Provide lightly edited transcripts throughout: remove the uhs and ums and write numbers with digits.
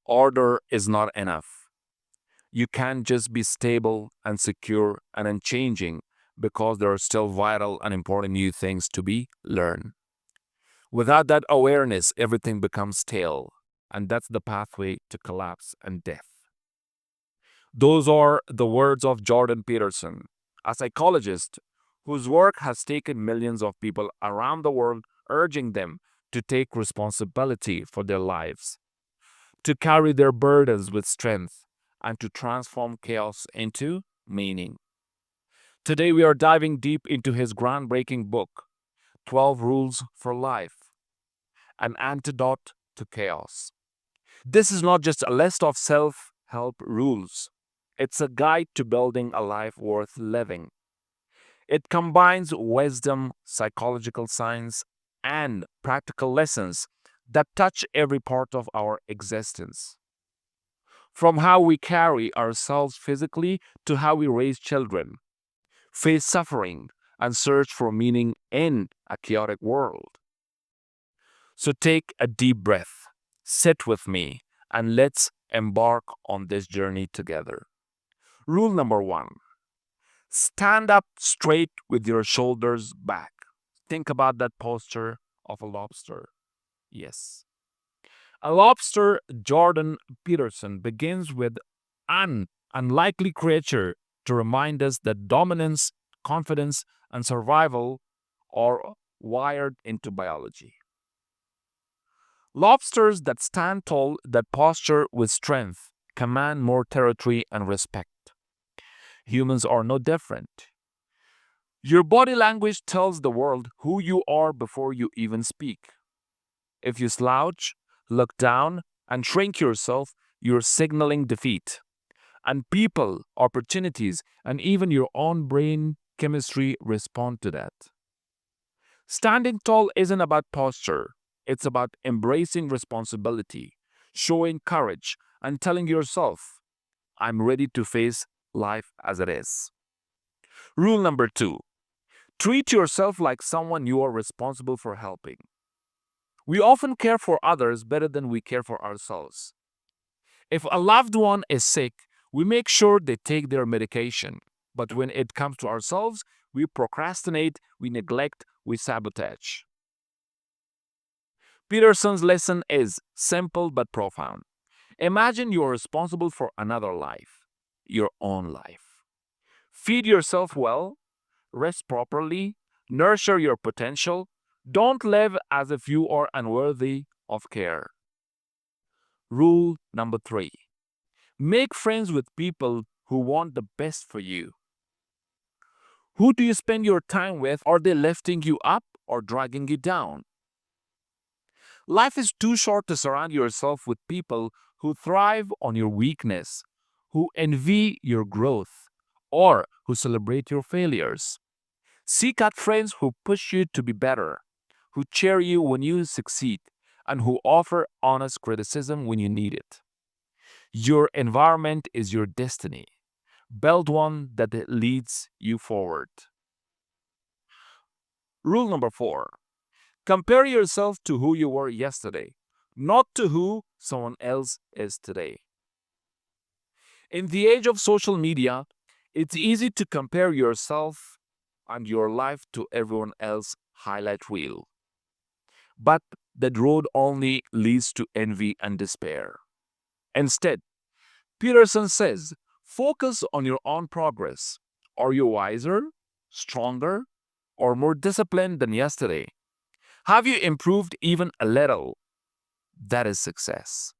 Order is not enough. You can't just be stable and secure and unchanging because there are still vital and important new things to be learned. Without that awareness, everything becomes stale, and that's the pathway to collapse and death. Those are the words of Jordan Peterson, a psychologist whose work has taken millions of people around the world, urging them to take responsibility for their lives, to carry their burdens with strength, and to transform chaos into meaning. Today, we are diving deep into his groundbreaking book, 12 Rules for Life, an antidote to chaos. This is not just a list of self help rules, it's a guide to building a life worth living. It combines wisdom, psychological science, and practical lessons that touch every part of our existence. From how we carry ourselves physically to how we raise children, face suffering, and search for meaning in a chaotic world. So take a deep breath, sit with me, and let's embark on this journey together. Rule number one: stand up straight with your shoulders back. Think about that posture of a lobster. Yes. A lobster, Jordan Peterson, begins with an unlikely creature to remind us that dominance, confidence, and survival are wired into biology. Lobsters that stand tall, that posture with strength, command more territory and respect. Humans are no different. Your body language tells the world who you are before you even speak. If you slouch, look down, and shrink yourself, you're signaling defeat. And people, opportunities, and even your own brain chemistry respond to that. Standing tall isn't about posture, it's about embracing responsibility, showing courage, and telling yourself, I'm ready to face life as it is. Rule number two: treat yourself like someone you are responsible for helping. We often care for others better than we care for ourselves. If a loved one is sick, we make sure they take their medication. But when it comes to ourselves, we procrastinate, we neglect, we sabotage. Peterson's lesson is simple but profound. Imagine you are responsible for another life, your own life. Feed yourself well, rest properly, nurture your potential. Don't live as if you are unworthy of care. Rule number three: make friends with people who want the best for you. Who do you spend your time with? Are they lifting you up or dragging you down? Life is too short to surround yourself with people who thrive on your weakness, who envy your growth, or who celebrate your failures. Seek out friends who push you to be better, who cheer you when you succeed, and who offer honest criticism when you need it. Your environment is your destiny. Build one that leads you forward. Rule number four: compare yourself to who you were yesterday, not to who someone else is today. In the age of social media, it's easy to compare yourself and your life to everyone else's highlight reel. But that road only leads to envy and despair. Instead, Peterson says, focus on your own progress. Are you wiser, stronger, or more disciplined than yesterday? Have you improved even a little? That is success.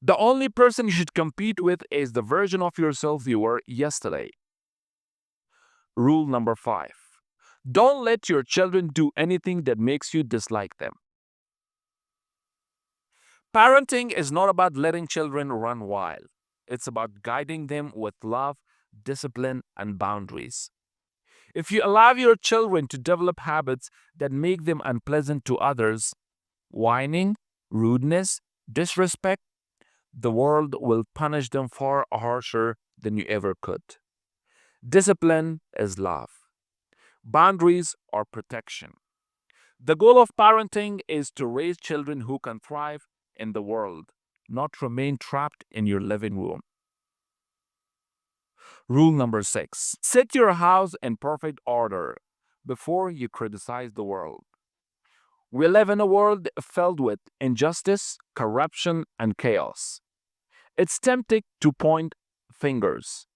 The only person you should compete with is the version of yourself you were yesterday. Rule number five: don't let your children do anything that makes you dislike them. Parenting is not about letting children run wild, it's about guiding them with love, discipline, and boundaries. If you allow your children to develop habits that make them unpleasant to others, whining, rudeness, disrespect, the world will punish them far harsher than you ever could. Discipline is love. Boundaries are protection. The goal of parenting is to raise children who can thrive in the world, not remain trapped in your living room. Rule number 6. Set your house in perfect order before you criticize the world. We live in a world filled with injustice, corruption, and chaos. It's tempting to point fingers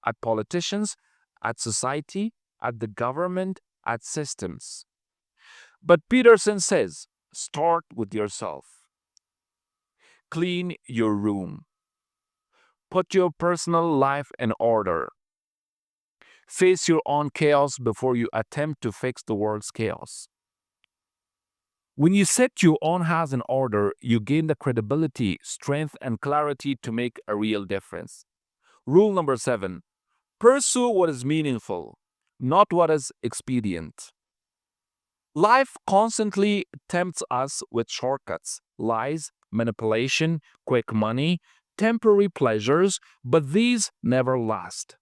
at politicians, at society, at the government, at systems. But Peterson says, start with yourself. Clean your room. Put your personal life in order. Face your own chaos before you attempt to fix the world's chaos. When you set your own house in order, you gain the credibility, strength, and clarity to make a real difference. Rule number 7. Pursue what is meaningful, not what is expedient. Life constantly tempts us with shortcuts, lies, manipulation, quick money, temporary pleasures, but these never last.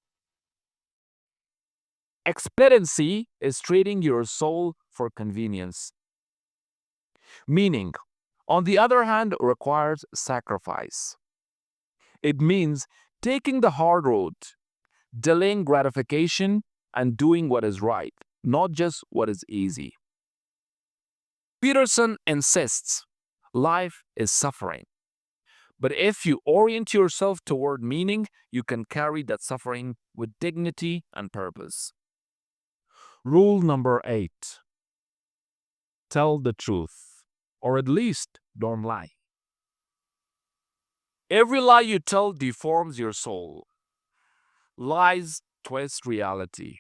Expediency is trading your soul for convenience. Meaning, on the other hand, requires sacrifice. It means taking the hard road, delaying gratification, and doing what is right, not just what is easy. Peterson insists life is suffering. But if you orient yourself toward meaning, you can carry that suffering with dignity and purpose. Rule number 8. Tell the truth, or at least don't lie. Every lie you tell deforms your soul. Lies twist reality,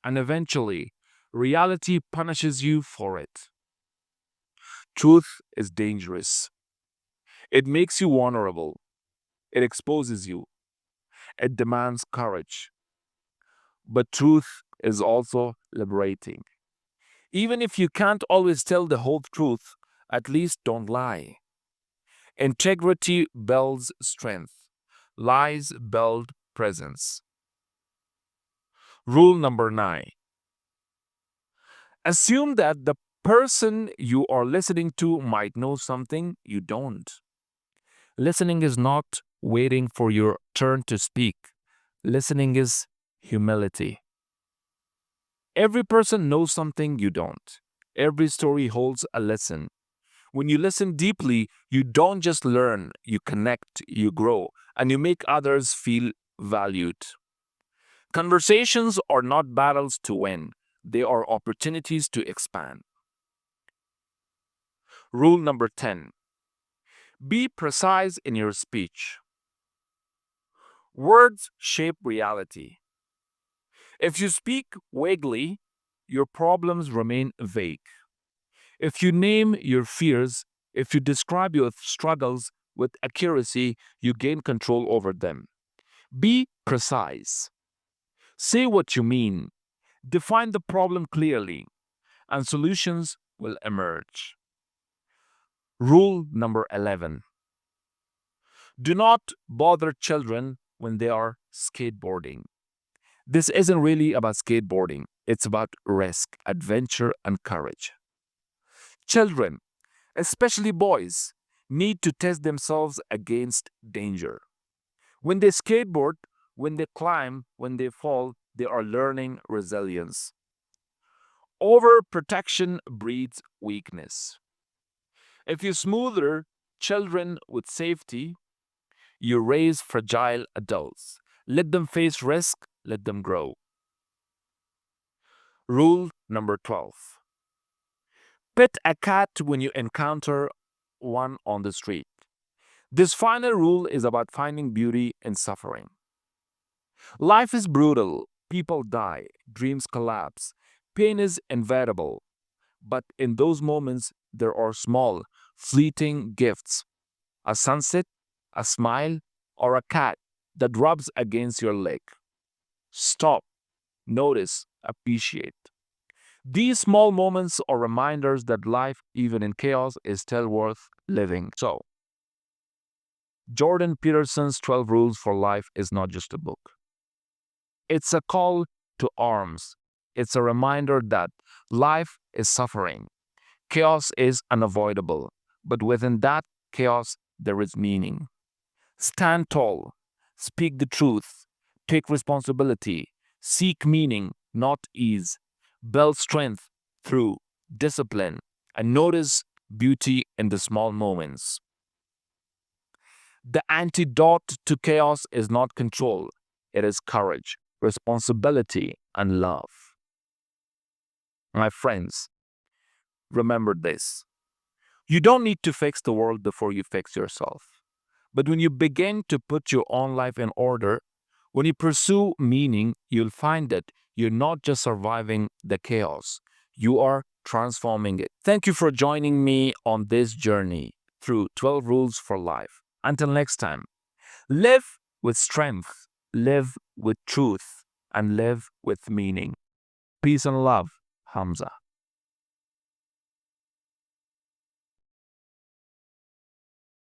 and eventually, reality punishes you for it. Truth is dangerous. It makes you vulnerable. It exposes you. It demands courage. But truth is also liberating. Even if you can't always tell the whole truth, at least don't lie. Integrity builds strength. Lies build presence. Rule number 9. Assume that the person you are listening to might know something you don't. Listening is not waiting for your turn to speak. Listening is humility. Every person knows something you don't. Every story holds a lesson. When you listen deeply, you don't just learn, you connect, you grow, and you make others feel valued. Conversations are not battles to win, they are opportunities to expand. Rule number 10. Be precise in your speech. Words shape reality. If you speak vaguely, your problems remain vague. If you name your fears, if you describe your struggles with accuracy, you gain control over them. Be precise. Say what you mean. Define the problem clearly, and solutions will emerge. Rule number 11. Do not bother children when they are skateboarding. This isn't really about skateboarding, it's about risk, adventure, and courage. Children, especially boys, need to test themselves against danger. When they skateboard, when they climb, when they fall, they are learning resilience. Overprotection breeds weakness. If you smother children with safety, you raise fragile adults. Let them face risk, let them grow. Rule number 12. Pet a cat when you encounter one on the street. This final rule is about finding beauty in suffering. Life is brutal. People die. Dreams collapse. Pain is inevitable. But in those moments, there are small, fleeting gifts. A sunset, a smile, or a cat that rubs against your leg. Stop. Notice. Appreciate. These small moments are reminders that life, even in chaos, is still worth living. So, Jordan Peterson's 12 Rules for Life is not just a book. It's a call to arms. It's a reminder that life is suffering. Chaos is unavoidable. But within that chaos, there is meaning. Stand tall, speak the truth, take responsibility, seek meaning, not ease, build strength through discipline, and notice beauty in the small moments. The antidote to chaos is not control, it is courage, responsibility, and love. My friends, remember this. You don't need to fix the world before you fix yourself. But when you begin to put your own life in order, when you pursue meaning, you'll find that you're not just surviving the chaos, you are transforming it. Thank you for joining me on this journey through 12 rules for life. Until next time, live with strength, live with truth, and live with meaning. Peace and love, Hamza.